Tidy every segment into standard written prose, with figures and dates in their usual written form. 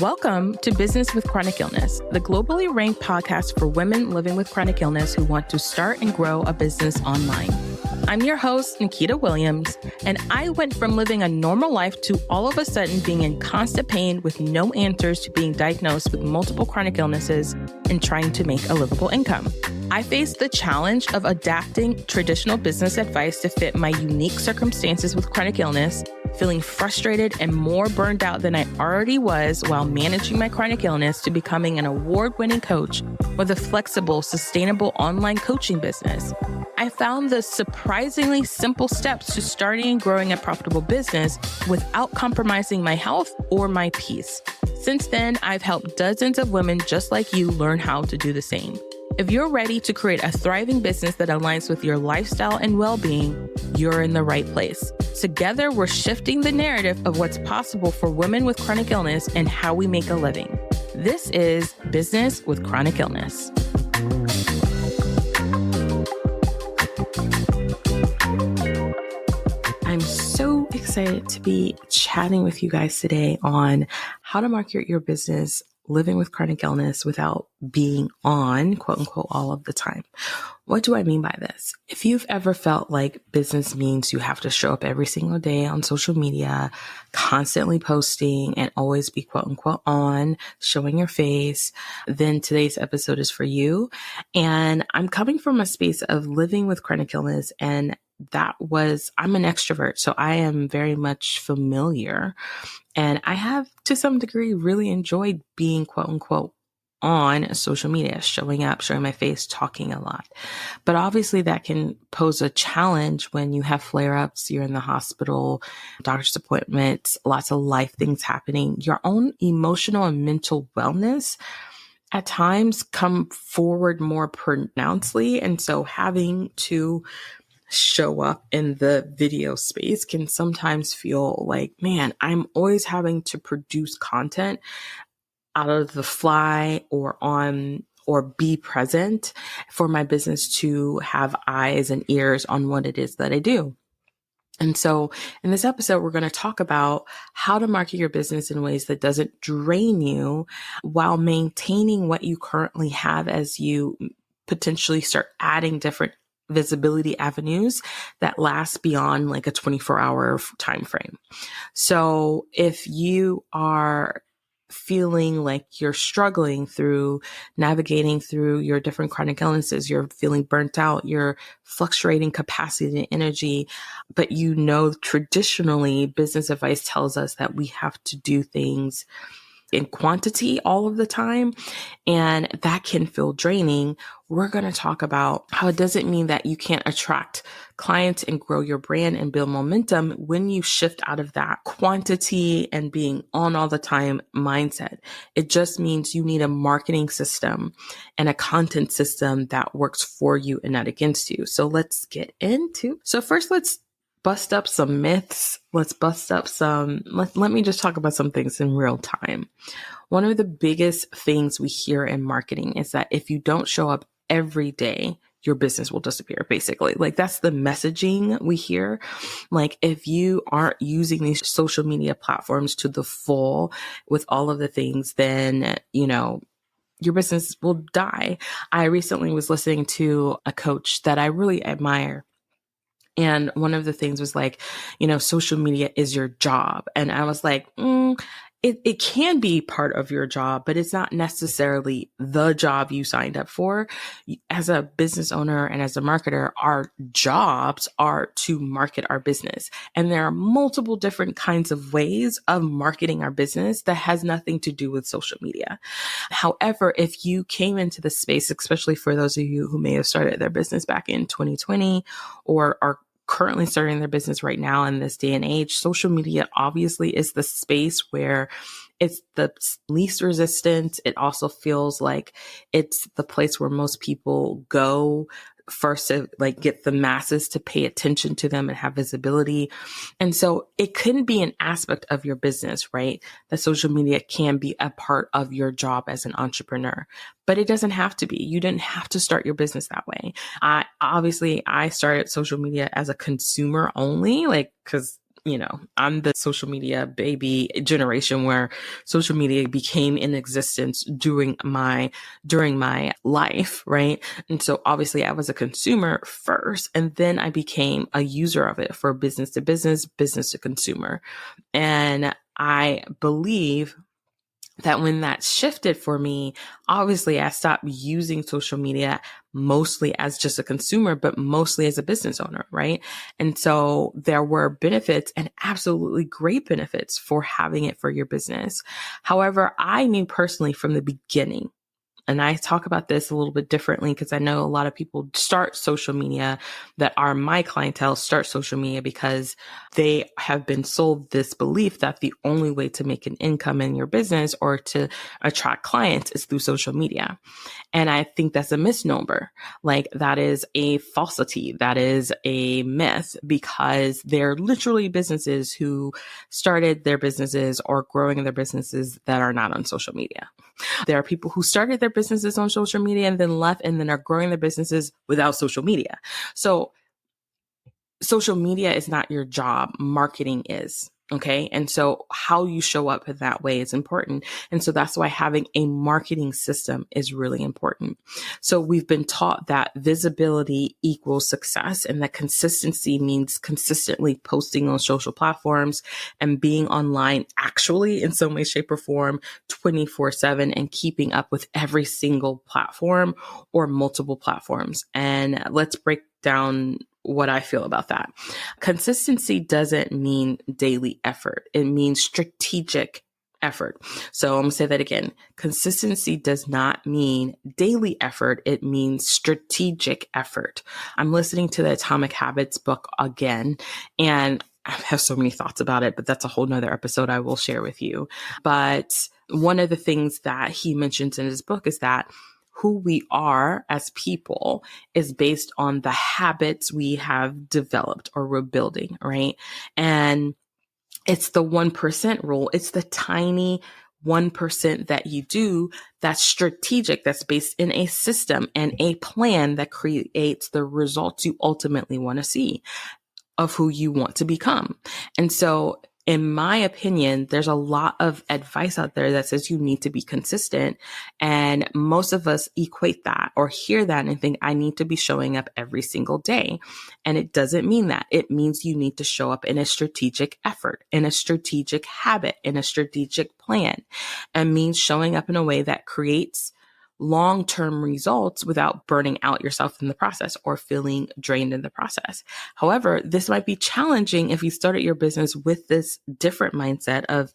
Welcome to Business with Chronic Illness, the globally ranked podcast for women living with chronic illness who want to start and grow a business online. I'm your host, Nikita Williams, and I went from living a normal life to all of a sudden being in constant pain with no answers to being diagnosed with multiple chronic illnesses and trying to make a livable income. I faced the challenge of adapting traditional business advice to fit my unique circumstances with chronic illness, feeling frustrated and more burned out than I already was while managing my chronic illness, to becoming an award-winning coach with a flexible, sustainable online coaching business. I found the surprisingly simple steps to starting and growing a profitable business without compromising my health or my peace. Since then, I've helped dozens of women just like you learn how to do the same. If you're ready to create a thriving business that aligns with your lifestyle and well-being, you're in the right place. Together, we're shifting the narrative of what's possible for women with chronic illness and how we make a living. This is Business with Chronic Illness. I'm so excited to be chatting with you guys today on how to market your business living with chronic illness without being on, quote unquote, all of the time. What do I mean by this? If you've ever felt like business means you have to show up every single day on social media, constantly posting and always be quote unquote on, showing your face, then today's episode is for you. And I'm coming from a space of living with chronic illness, and I'm an extrovert, so I am very much familiar. And I have, to some degree, really enjoyed being, quote unquote, on social media, showing up, showing my face, talking a lot. But obviously that can pose a challenge when you have flare-ups, you're in the hospital, doctor's appointments, lots of life things happening. Your own emotional and mental wellness at times come forward more pronouncedly. And so having to show up in the video space can sometimes feel like, man, I'm always having to produce content out of the fly or be present for my business to have eyes and ears on what it is that I do. And so in this episode, we're going to talk about how to market your business in ways that doesn't drain you while maintaining what you currently have as you potentially start adding different visibility avenues that last beyond like a 24-hour time frame. So if you are feeling like you're struggling through navigating through your different chronic illnesses, you're feeling burnt out, you're fluctuating capacity and energy, but traditionally business advice tells us that we have to do things in quantity all of the time, and that can feel draining. We're going to talk about how it doesn't mean that you can't attract clients and grow your brand and build momentum when you shift out of that quantity and being on all the time mindset. It just means you need a marketing system and a content system that works for you and not against you. So first let's bust up some myths. Let me just talk about some things in real time. One of the biggest things we hear in marketing is that if you don't show up every day, your business will disappear, basically. Like, that's the messaging we hear. Like, if you aren't using these social media platforms to the full with all of the things, then, your business will die. I recently was listening to a coach that I really admire. And one of the things was like, social media is your job. And I was like, it can be part of your job, but it's not necessarily the job you signed up for. As a business owner and as a marketer, our jobs are to market our business. And there are multiple different kinds of ways of marketing our business that has nothing to do with social media. However, if you came into the space, especially for those of you who may have started their business back in 2020 or are currently starting their business right now in this day and age, social media obviously is the space where it's the least resistant. It also feels like it's the place where most people go first to like get the masses to pay attention to them and have visibility. And so it couldn't be an aspect of your business, right? That social media can be a part of your job as an entrepreneur, but it doesn't have to be. You didn't have to start your business that way. I started social media as a consumer only, because I'm the social media baby generation where social media became in existence during my life, right? And so obviously I was a consumer first, and then I became a user of it for business to business, business to consumer. And I believe that when that shifted for me, obviously I stopped using social media mostly as just a consumer, but mostly as a business owner, right? And so there were benefits, and absolutely great benefits, for having it for your business. However, I knew personally from the beginning, and I talk about this a little bit differently because I know a lot of people start social media, that are my clientele, start social media because they have been sold this belief that the only way to make an income in your business or to attract clients is through social media. And I think that's a misnomer. Like, that is a falsity. That is a myth, because they're literally businesses who started their businesses or growing their businesses that are not on social media. There are people who started their businesses on social media and then left and then are growing their businesses without social media. So social media is not your job. Marketing is. Okay. And so how you show up in that way is important. And so that's why having a marketing system is really important. So we've been taught that visibility equals success, and that consistency means consistently posting on social platforms and being online actually in some way, shape, or form 24/7, and keeping up with every single platform or multiple platforms. And let's break down what I feel about that. Consistency doesn't mean daily effort. It means strategic effort. So I'm going to say that again. Consistency does not mean daily effort. It means strategic effort. I'm listening to the Atomic Habits book again, and I have so many thoughts about it, but that's a whole nother episode I will share with you. But one of the things that he mentions in his book is that who we are as people is based on the habits we have developed or we're building, right? And it's the 1% rule. It's the tiny 1% that you do that's strategic, that's based in a system and a plan that creates the results you ultimately want to see of who you want to become. And so, in my opinion, there's a lot of advice out there that says you need to be consistent. And most of us equate that or hear that and think, I need to be showing up every single day. And it doesn't mean that. It means you need to show up in a strategic effort, in a strategic habit, in a strategic plan. It means showing up in a way that creates long-term results without burning out yourself in the process or feeling drained in the process. However, this might be challenging if you started your business with this different mindset of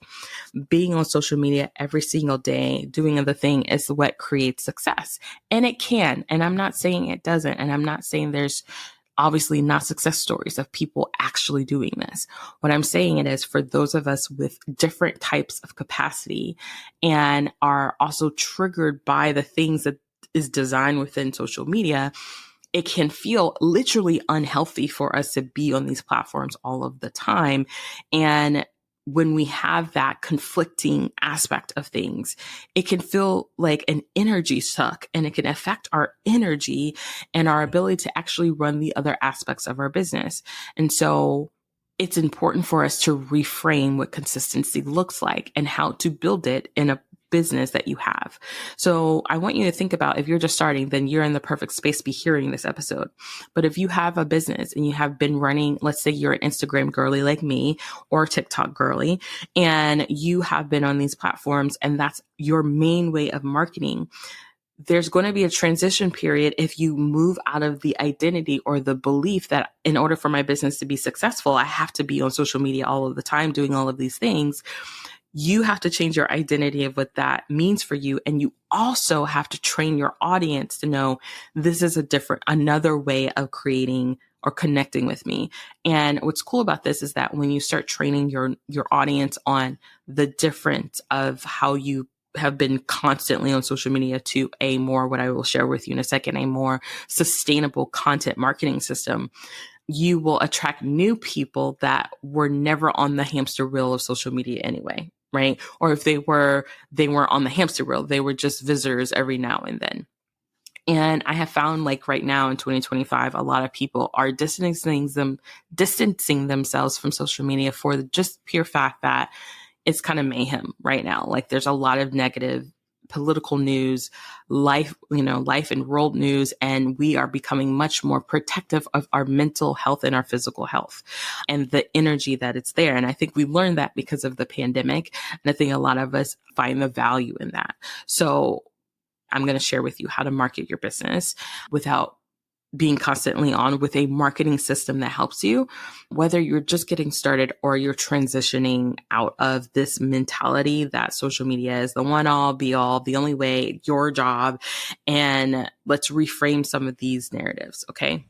being on social media every single day, doing the thing is what creates success. And it can. And I'm not saying it doesn't. And I'm not saying there's obviously not success stories of people actually doing this. What I'm saying it is for those of us with different types of capacity and are also triggered by the things that is designed within social media, it can feel literally unhealthy for us to be on these platforms all of the time. And when we have that conflicting aspect of things, it can feel like an energy suck, and it can affect our energy and our ability to actually run the other aspects of our business. And so it's important for us to reframe what consistency looks like and how to build it in a business that you have. So I want you to think about, if you're just starting, then you're in the perfect space to be hearing this episode. But if you have a business and you have been running, let's say you're an Instagram girly like me or TikTok girly, and you have been on these platforms and that's your main way of marketing, there's going to be a transition period if you move out of the identity or the belief that in order for my business to be successful, I have to be on social media all of the time doing all of these things. You have to change your identity of what that means for you. And you also have to train your audience to know this is another way of creating or connecting with me. And what's cool about this is that when you start training your audience on the difference of how you have been constantly on social media to a more, what I will share with you in a second, a more sustainable content marketing system, you will attract new people that were never on the hamster wheel of social media anyway, right? Or if they weren't on the hamster wheel, they were just visitors every now and then. And I have found like right now in 2025, a lot of people are distancing themselves from social media for the just pure fact that it's kind of mayhem right now. Like there's a lot of negative political news, life and world news, and we are becoming much more protective of our mental health and our physical health and the energy that it's there. And I think we learned that because of the pandemic. And I think a lot of us find the value in that. So I'm going to share with you how to market your business without being constantly on, with a marketing system that helps you, whether you're just getting started or you're transitioning out of this mentality that social media is the one all be all, the only way, your job. And let's reframe some of these narratives. Okay.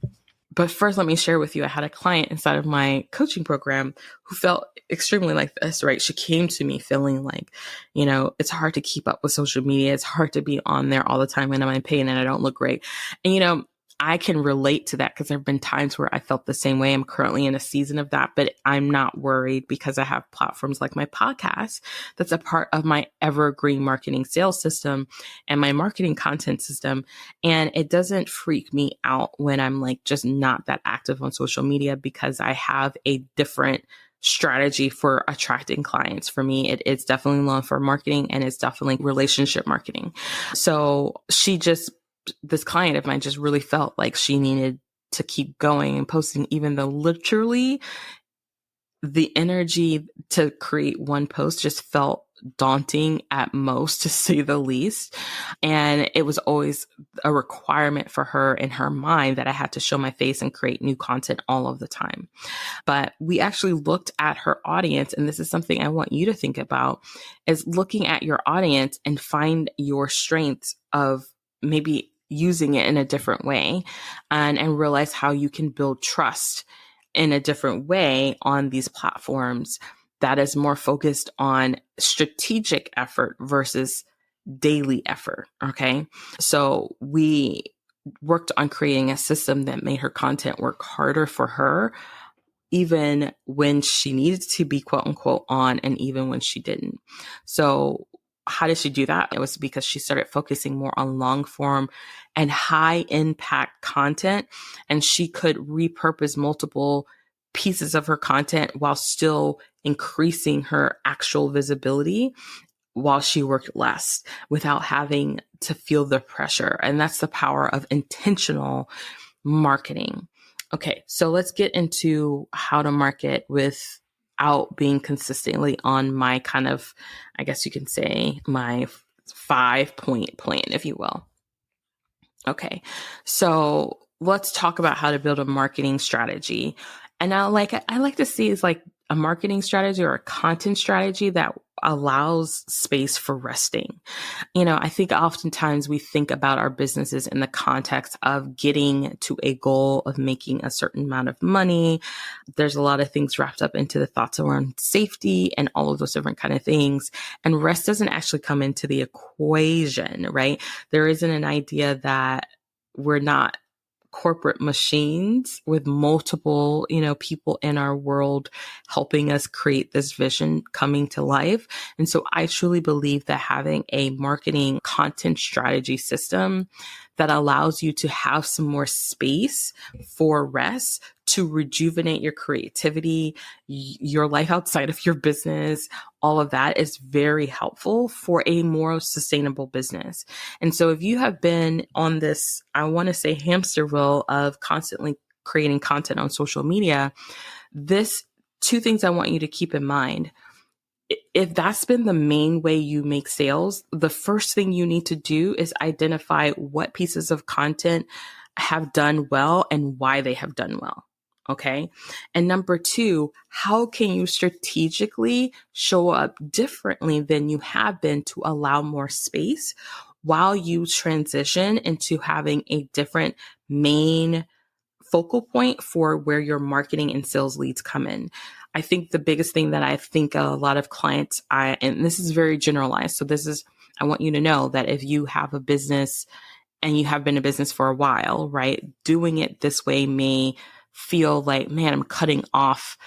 But first, let me share with you, I had a client inside of my coaching program who felt extremely like this, right? She came to me feeling like, it's hard to keep up with social media. It's hard to be on there all the time and I'm in pain and I don't look great. And, I can relate to that because there have been times where I felt the same way. I'm currently in a season of that, but I'm not worried because I have platforms like my podcast that's a part of my evergreen marketing sales system and my marketing content system. And it doesn't freak me out when I'm like just not that active on social media because I have a different strategy for attracting clients. For me, it's definitely long form marketing and it's definitely relationship marketing. So this client of mine just really felt like she needed to keep going and posting, even though literally the energy to create one post just felt daunting at most, to say the least. And it was always a requirement for her in her mind that I had to show my face and create new content all of the time. But we actually looked at her audience, and this is something I want you to think about, is looking at your audience and find your strengths of maybe using it in a different way and realize how you can build trust in a different way on these platforms that is more focused on strategic effort versus daily effort. Okay. So we worked on creating a system that made her content work harder for her, even when she needed to be quote unquote on and even when she didn't. So how did she do that? It was because she started focusing more on long form and high impact content, and she could repurpose multiple pieces of her content while still increasing her actual visibility while she worked less without having to feel the pressure. And that's the power of intentional marketing. Okay, so let's get into how to market without being consistently on my kind of, I guess you can say, my 5-point plan, if you will. Okay, so let's talk about how to build a marketing strategy. And I like to see is like a marketing strategy or a content strategy that allows space for resting. I think oftentimes we think about our businesses in the context of getting to a goal of making a certain amount of money. There's a lot of things wrapped up into the thoughts around safety and all of those different kind of things. And rest doesn't actually come into the equation, right? There isn't an idea that we're not corporate machines with multiple, people in our world helping us create this vision coming to life. And so I truly believe that having a marketing content strategy system that allows you to have some more space for rest, to rejuvenate your creativity, your life outside of your business, all of that is very helpful for a more sustainable business. And so if you have been on this, I want to say hamster wheel of constantly creating content on social media, two things I want you to keep in mind. If that's been the main way you make sales, the first thing you need to do is identify what pieces of content have done well and why they have done well. Okay. And number two, how can you strategically show up differently than you have been to allow more space while you transition into having a different main focal point for where your marketing and sales leads come in? I think the biggest thing that I think a lot of clients, and this is very generalized. So I want you to know that if you have a business and you have been in business for a while, right, doing it this way may feel like, man, I'm cutting off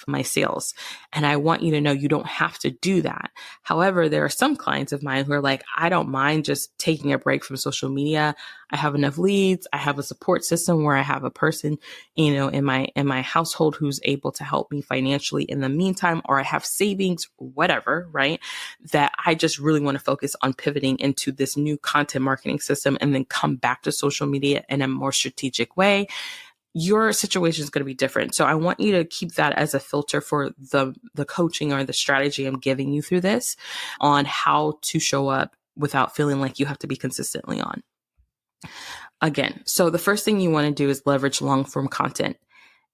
my sales. And I want you to know you don't have to do that. However, there are some clients of mine who are like, I don't mind just taking a break from social media. I have enough leads. I have a support system where I have a person, in my household who's able to help me financially in the meantime, or I have savings, whatever, right? That I just really want to focus on pivoting into this new content marketing system and then come back to social media in a more strategic way. Your situation is going to be different. So I want you to keep that as a filter for the coaching or the strategy I'm giving you through this on how to show up without feeling like you have to be consistently on. Again, so the first thing you want to do is leverage long form content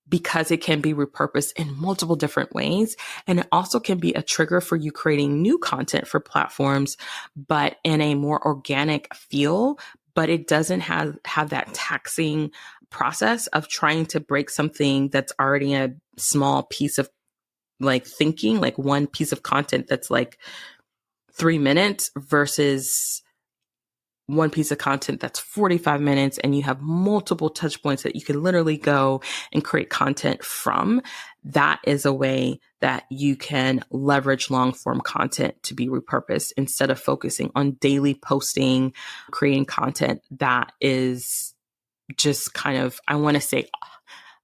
because it can be repurposed in multiple different ways. And it also can be a trigger for you creating new content for platforms, but in a more organic feel, but it doesn't have that taxing process of trying to break something that's already a small piece of like thinking, like one piece of content that's like 3 minutes versus one piece of content that's 45 minutes and you have multiple touch points that you can literally go and create content from. That is a way that you can leverage long form content to be repurposed instead of focusing on daily posting, creating content that is just kind of, I want to say,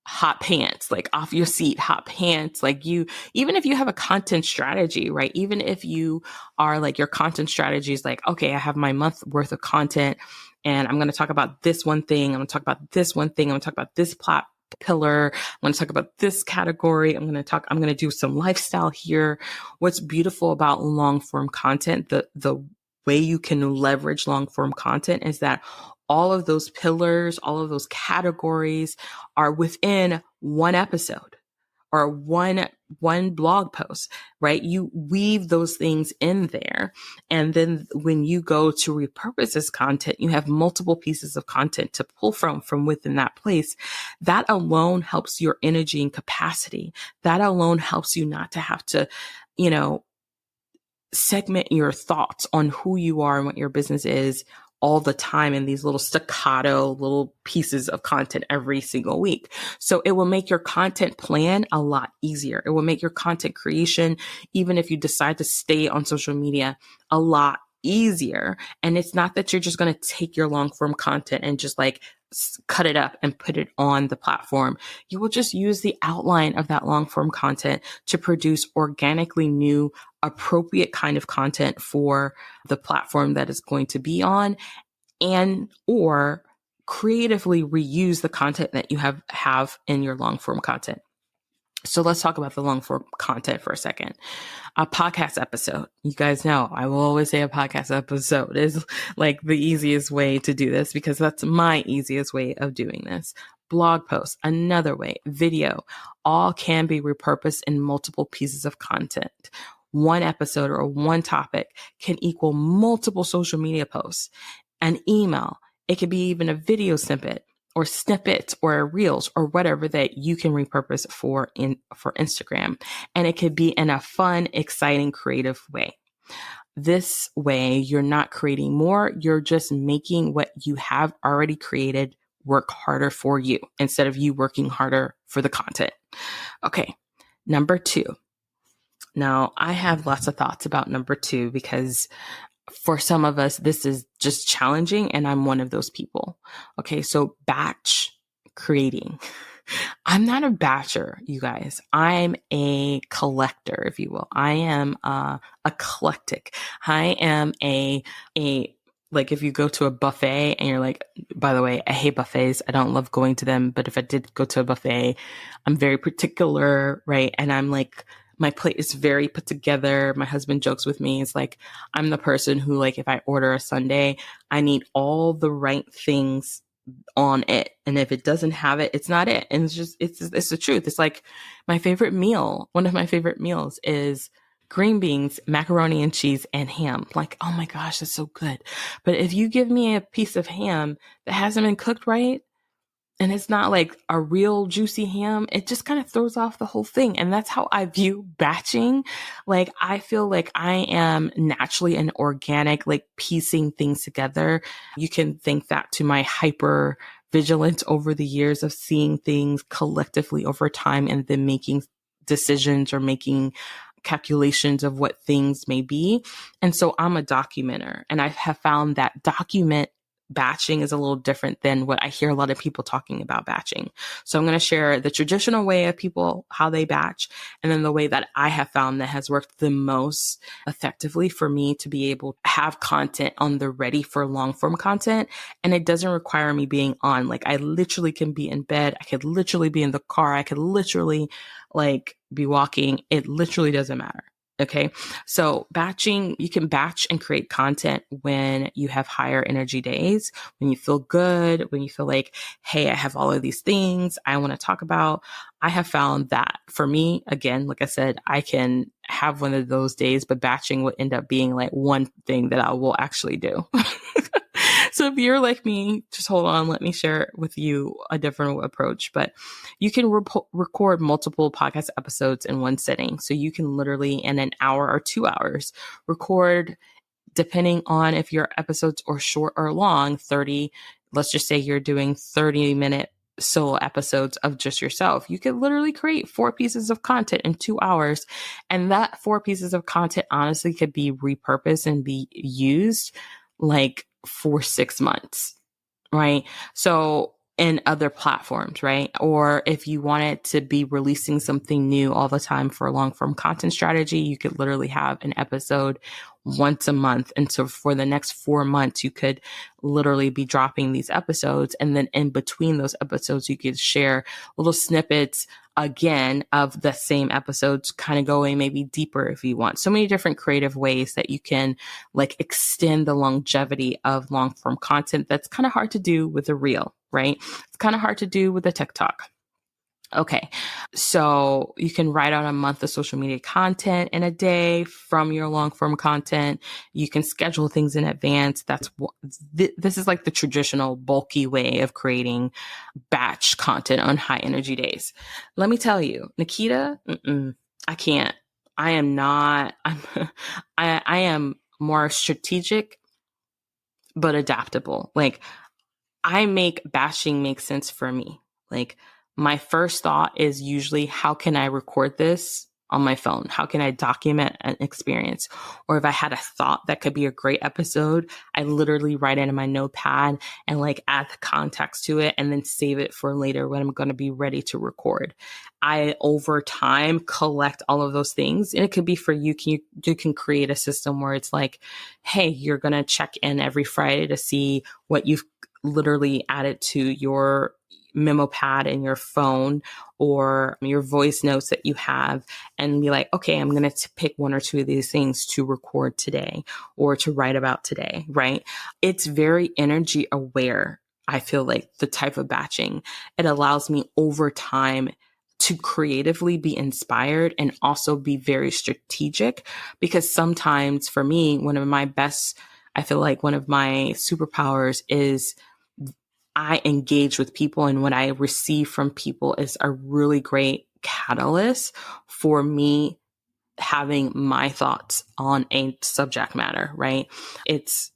hot pants, like off your seat, hot pants. Like even if you have a content strategy, right? Even if you are like, your content strategy is like, okay, I have my month worth of content and I'm going to talk about this one thing. I'm going to talk about this one thing. I'm going to talk about this plot pillar. I'm going to talk about this category. I'm going to do some lifestyle here. What's beautiful about long form content, the way you can leverage long form content is that all of those pillars, all of those categories are within one episode or one blog post, right? You weave those things in there. And then when you go to repurpose this content, you have multiple pieces of content to pull from within that place. That alone helps your energy and capacity. That alone helps you not to have to, segment your thoughts on who you are and what your business is all the time in these little staccato little pieces of content every single week. So it will make your content plan a lot easier. It will make your content creation, even if you decide to stay on social media, a lot easier. And it's not that you're just going to take your long form content and just like cut it up and put it on the platform. You will just use the outline of that long form content to produce organically new, appropriate kind of content for the platform that is going to be on, and or creatively reuse the content that you have in your long form content. So let's talk about the long form content for a second. A podcast episode. You guys know I will always say a podcast episode is like the easiest way to do this because that's my easiest way of doing this. Blog post, another way, video, all can be repurposed in multiple pieces of content. One episode or one topic can equal multiple social media posts. An email, it could be even a video snippet or snippets or reels or whatever that you can repurpose for Instagram. And it could be in a fun, exciting, creative way. This way, you're not creating more. You're just making what you have already created work harder for you instead of you working harder for the content. Okay. Number 2. Now, I have lots of thoughts about number 2 because for some of us, this is just challenging, and I'm one of those people. Okay, so batch creating. I'm not a batcher, you guys. I'm a collector, if you will. I am eclectic. I am a like if you go to a buffet and you're like, by the way, I hate buffets. I don't love going to them, but if I did go to a buffet, I'm very particular, right? And I'm like, my plate is very put together. My husband jokes with me. It's like, I'm the person who, like, if I order a sundae, I need all the right things on it. And if it doesn't have it, it's not it. And it's the truth. It's like my favorite meal. One of my favorite meals is green beans, macaroni and cheese, and ham. Like, oh my gosh, that's so good. But if you give me a piece of ham that hasn't been cooked right, and it's not like a real juicy ham, it just kind of throws off the whole thing. And that's how I view batching. Like, I feel like I am naturally an organic, like piecing things together. You can think that to my hyper vigilant over the years of seeing things collectively over time and then making decisions or making calculations of what things may be. And so I'm a documenter, and I have found that document batching is a little different than what I hear a lot of people talking about batching. So I'm going to share the traditional way of people, how they batch, and then the way that I have found that has worked the most effectively for me to be able to have content on the ready for long form content. And it doesn't require me being on. Like, I literally can be in bed. I could literally be in the car. I could literally be walking. It literally doesn't matter. Okay. So batching, you can batch and create content when you have higher energy days, when you feel good, when you feel like, hey, I have all of these things I want to talk about. I have found that for me, again, like I said, I can have one of those days, but batching would end up being like one thing that I will actually do. So if you're like me, just hold on, let me share with you a different approach. But you can record multiple podcast episodes in one sitting. So you can literally, in an hour or 2 hours, record, depending on if your episodes are short or long, 30, let's just say you're doing 30-minute solo episodes of just yourself. You could literally create 4 pieces of content in 2 hours. And that 4 pieces of content honestly could be repurposed and be used like for 6 months, right? So in other platforms, right? Or if you wanted to be releasing something new all the time for a long form content strategy, you could literally have an episode once a month. And so for the next 4 months, you could literally be dropping these episodes. And then in between those episodes, you could share little snippets again of the same episodes, kind of going maybe deeper if you want. So many different creative ways that you can extend the longevity of long form content. That's kind of hard to do with a reel, right? It's kind of hard to do with a TikTok. Okay. So you can write out a month of social media content in a day from your long form content. You can schedule things in advance. This is like the traditional bulky way of creating batch content on high energy days. Let me tell you, Nikita, I can't. I am not. I am more strategic, but adaptable. I make batching make sense for me. My first thought is usually, how can I record this on my phone? How can I document an experience? Or if I had a thought that could be a great episode, I literally write it in my notepad and add the context to it and then save it for later when I'm going to be ready to record. I, over time, collect all of those things. And it could be for you. You can create a system where it's like, hey, you're going to check in every Friday to see what you've literally added to your memo pad in your phone or your voice notes that you have, and be like, okay, I'm going to pick 1 or 2 of these things to record today or to write about today, right? It's very energy aware. I feel like the type of batching, it allows me over time to creatively be inspired and also be very strategic, because sometimes for me, I feel like one of my superpowers is I engage with people, and what I receive from people is a really great catalyst for me having my thoughts on a subject matter, right? It's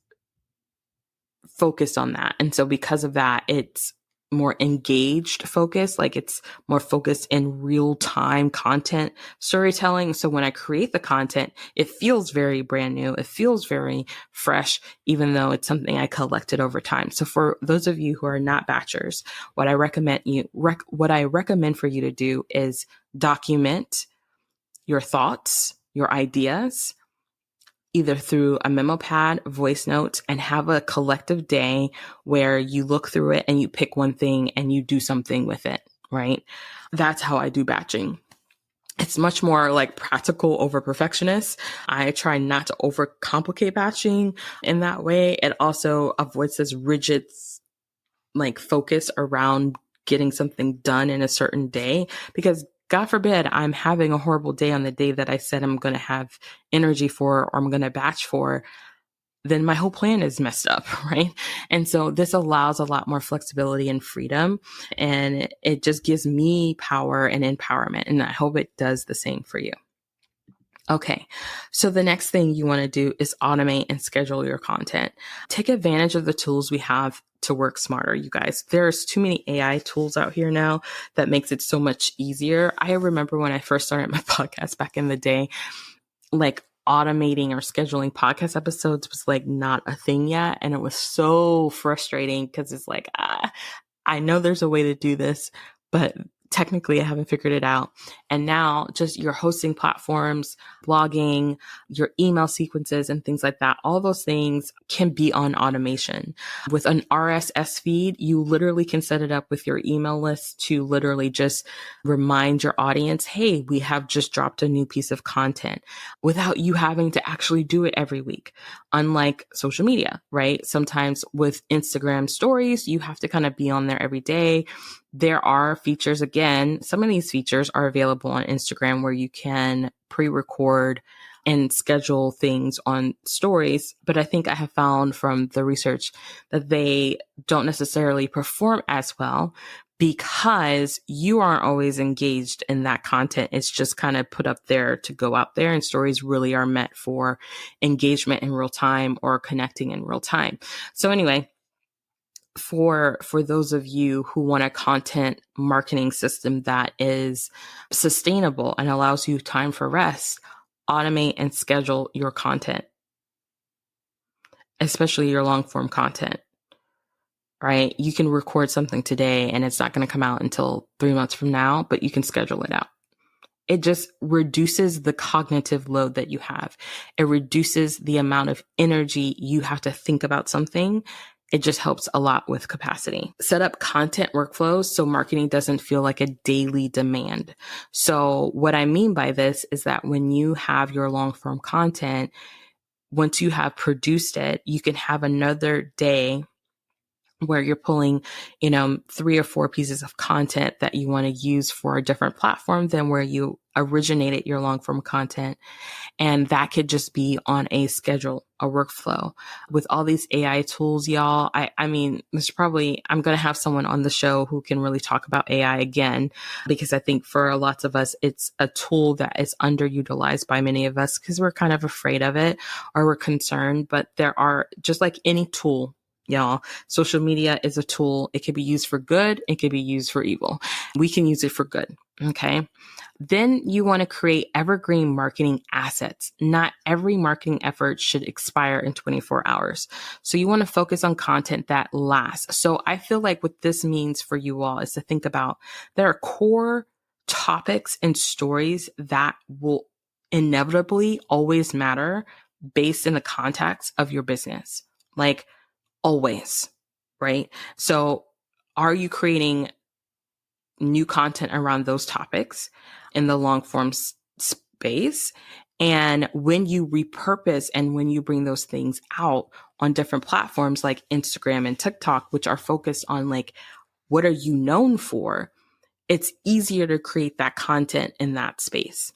focused on that. And so because of that, it's more engaged focus, it's more focused in real time content storytelling. So when I create the content, it feels very brand new. It feels very fresh, even though it's something I collected over time. So for those of you who are not batchers, what I recommend for you to do is document your thoughts, your ideas, either through a memo pad, voice notes, and have a collective day where you look through it and you pick one thing and you do something with it, right? That's how I do batching. It's much more practical over perfectionist. I try not to overcomplicate batching in that way. It also avoids this rigid focus around getting something done in a certain day, because God forbid I'm having a horrible day on the day that I said I'm going to have energy for, or I'm going to batch for, then my whole plan is messed up, right? And so this allows a lot more flexibility and freedom, and it just gives me power and empowerment. And I hope it does the same for you. Okay, so the next thing you want to do is automate and schedule your content. Take advantage of the tools we have to work smarter, you guys. There's too many AI tools out here now that makes it so much easier. I remember when I first started my podcast back in the day, like automating or scheduling podcast episodes was like not a thing yet. And it was so frustrating because it's like, I know there's a way to do this, but technically I haven't figured it out. And now just your hosting platforms, blogging, your email sequences and things like that, all those things can be on automation. With an RSS feed, you literally can set it up with your email list to literally just remind your audience, hey, we have just dropped a new piece of content without you having to actually do it every week. Unlike social media, right? Sometimes with Instagram stories, you have to kind of be on there every day. There are features, again, some of these features are available on Instagram where you can pre-record and schedule things on stories. But I think I have found from the research that they don't necessarily perform as well because you aren't always engaged in that content. It's just kind of put up there to go out there, and stories really are meant for engagement in real time or connecting in real time. So anyway, for those of you who want a content marketing system that is sustainable and allows you time for rest, automate and schedule your content, especially your long form content, right? You can record something today and it's not going to come out until 3 months from now, but you can schedule it out. It just reduces the cognitive load that you have. It reduces the amount of energy you have to think about something. It just helps a lot with capacity. Set up content workflows so marketing doesn't feel like a daily demand. So what I mean by this is that when you have your long form content, once you have produced it, you can have another day where you're pulling, 3 or 4 pieces of content that you want to use for a different platform than where you originated your long form content. And that could just be on a schedule, a workflow. With all these AI tools, y'all, I mean, I'm going to have someone on the show who can really talk about AI again, because I think for lots of us, it's a tool that is underutilized by many of us because we're kind of afraid of it or we're concerned. But there are, just like any tool, y'all, social media is a tool. It can be used for good. It can be used for evil. We can use it for good. Okay. Then you want to create evergreen marketing assets. Not every marketing effort should expire in 24 hours. So you want to focus on content that lasts. So I feel like what this means for you all is to think about there are core topics and stories that will inevitably always matter based in the context of your business. Like, always, right? So are you creating new content around those topics in the long form space? And when you repurpose and when you bring those things out on different platforms like Instagram and TikTok, which are focused on like, what are you known for? It's easier to create that content in that space.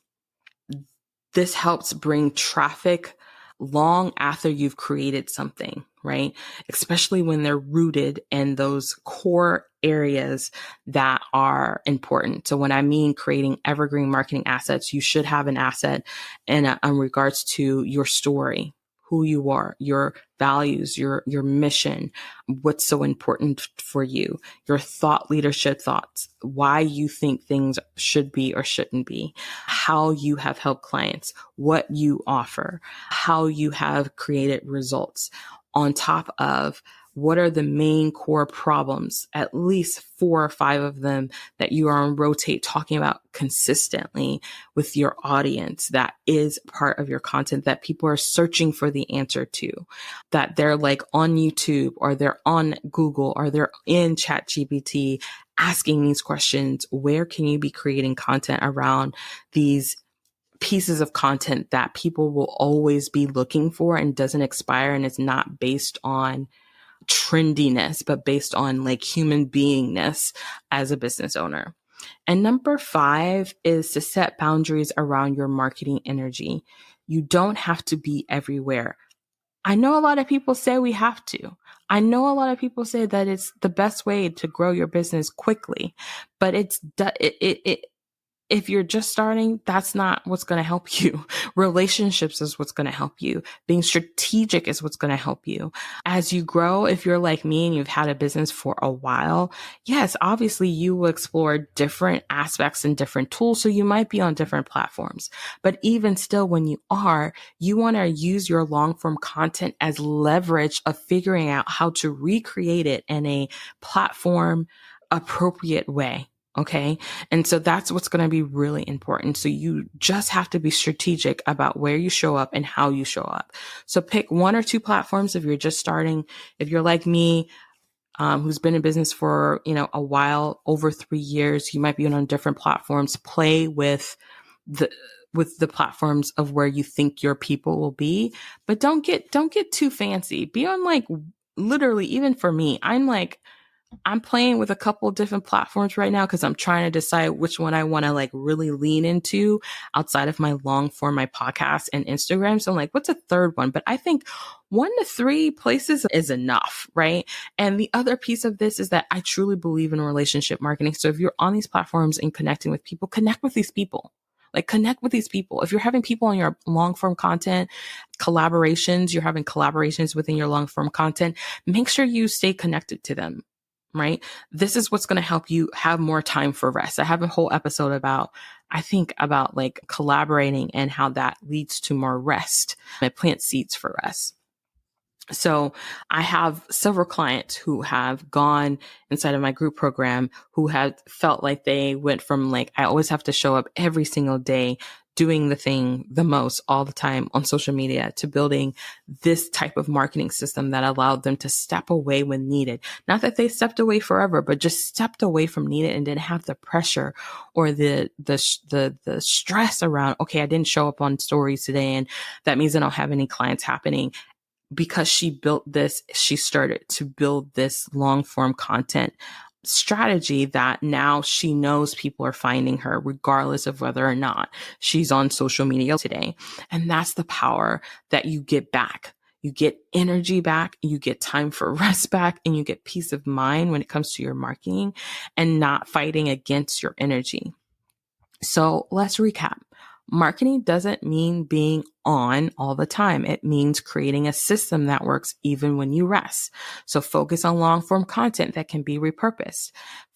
This helps bring traffic long after you've created something, right? Especially when they're rooted in those core areas that are important. So when I mean creating evergreen marketing assets, you should have an asset in regards to your story, who you are, your values, your mission, what's so important for you, your thought leadership thoughts, why you think things should be or shouldn't be, how you have helped clients, what you offer, how you have created results, on top of what are the main core problems, at least 4 or 5 of them that you are on rotate talking about consistently with your audience that is part of your content that people are searching for the answer to, that they're like on YouTube or they're on Google or they're in ChatGPT asking these questions. Where can you be creating content around these pieces of content that people will always be looking for and doesn't expire and is not based on trendiness, but based on like human beingness as a business owner? And number 5 is to set boundaries around your marketing energy. You don't have to be everywhere. I know a lot of people say we have to. I know a lot of people say that it's the best way to grow your business quickly, but If you're just starting, that's not what's going to help you. Relationships is what's going to help you. Being strategic is what's going to help you. As you grow, if you're like me and you've had a business for a while, yes, obviously you will explore different aspects and different tools. So you might be on different platforms, but even still, when you are, you want to use your long form content as leverage of figuring out how to recreate it in a platform appropriate way. Okay. And so that's what's going to be really important. So you just have to be strategic about where you show up and how you show up. So pick one or two platforms if you're just starting. If you're like me, who's been in business for, a while, over 3 years, you might be on different platforms. Play with the platforms of where you think your people will be, but don't get too fancy. Be on literally, even for me, I'm playing with a couple of different platforms right now because I'm trying to decide which one I want to really lean into outside of my long form, my podcast and Instagram. So I'm like, what's a third one? But I think 1 to 3 places is enough, right? And the other piece of this is that I truly believe in relationship marketing. So if you're on these platforms and connecting with people, connect with these people. Connect with these people. If you're having people on your long form content, you're having collaborations within your long form content, make sure you stay connected to them. Right? This is what's going to help you have more time for rest. I have a whole episode about collaborating and how that leads to more rest. I plant seeds for rest. So I have several clients who have gone inside of my group program who have felt like they went from I always have to show up every single day doing the thing the most all the time on social media to building this type of marketing system that allowed them to step away when needed. Not that they stepped away forever, but just stepped away from needed and didn't have the pressure or the stress around, okay, I didn't show up on stories today and that means I don't have any clients happening. Because she started to build this long form content strategy that now she knows people are finding her regardless of whether or not she's on social media today. And that's the power that you get back. You get energy back, you get time for rest back, and you get peace of mind when it comes to your marketing and not fighting against your energy. So let's recap. Marketing doesn't mean being on all the time. It means creating a system that works even when you rest. So focus on long form content that can be repurposed.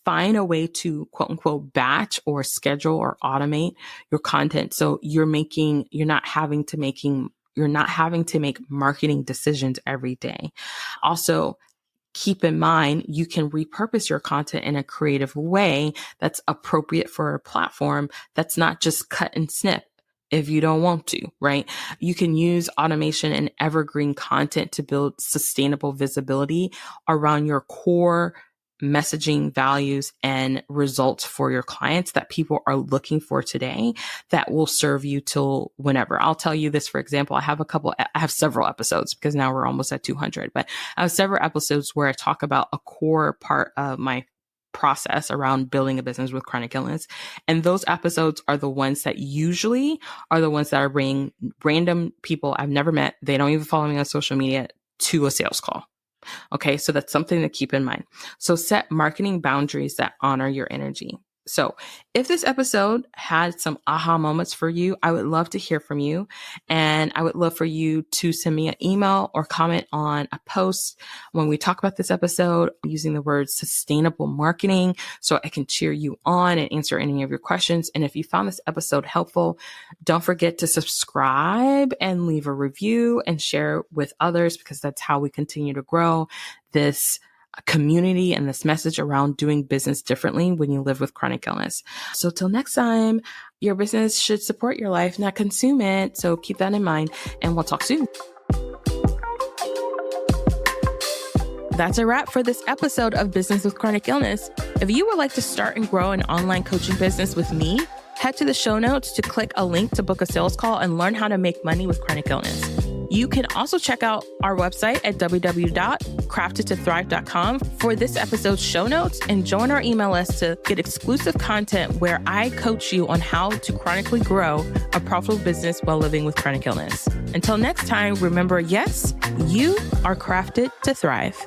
Find a way to quote unquote batch or schedule or automate your content. So you're not having to make marketing decisions every day. Also, keep in mind, you can repurpose your content in a creative way that's appropriate for a platform that's not just cut and snip if you don't want to, right? You can use automation and evergreen content to build sustainable visibility around your core messaging, values, and results for your clients that people are looking for today that will serve you till whenever. I'll tell you this, for example, I have several episodes because now we're almost at 200, but I have several episodes where I talk about a core part of my process around building a business with chronic illness. And those episodes are the ones that usually are the ones that are bringing random people I've never met. They don't even follow me on social media to a sales call. Okay, so that's something to keep in mind. So set marketing boundaries that honor your energy. So if this episode had some aha moments for you, I would love to hear from you. And I would love for you to send me an email or comment on a post when we talk about this episode using the word sustainable marketing so I can cheer you on and answer any of your questions. And if you found this episode helpful, don't forget to subscribe and leave a review and share with others because that's how we continue to grow this community and this message around doing business differently when you live with chronic illness. So till next time, your business should support your life, not consume it. So keep that in mind and we'll talk soon. That's a wrap for this episode of Business with Chronic Illness. If you would like to start and grow an online coaching business with me, head to the show notes to click a link to book a sales call and learn how to make money with chronic illness. You can also check out our website at www.craftedtothrive.com for this episode's show notes and join our email list to get exclusive content where I coach you on how to chronically grow a profitable business while living with chronic illness. Until next time, remember, yes, you are crafted to thrive.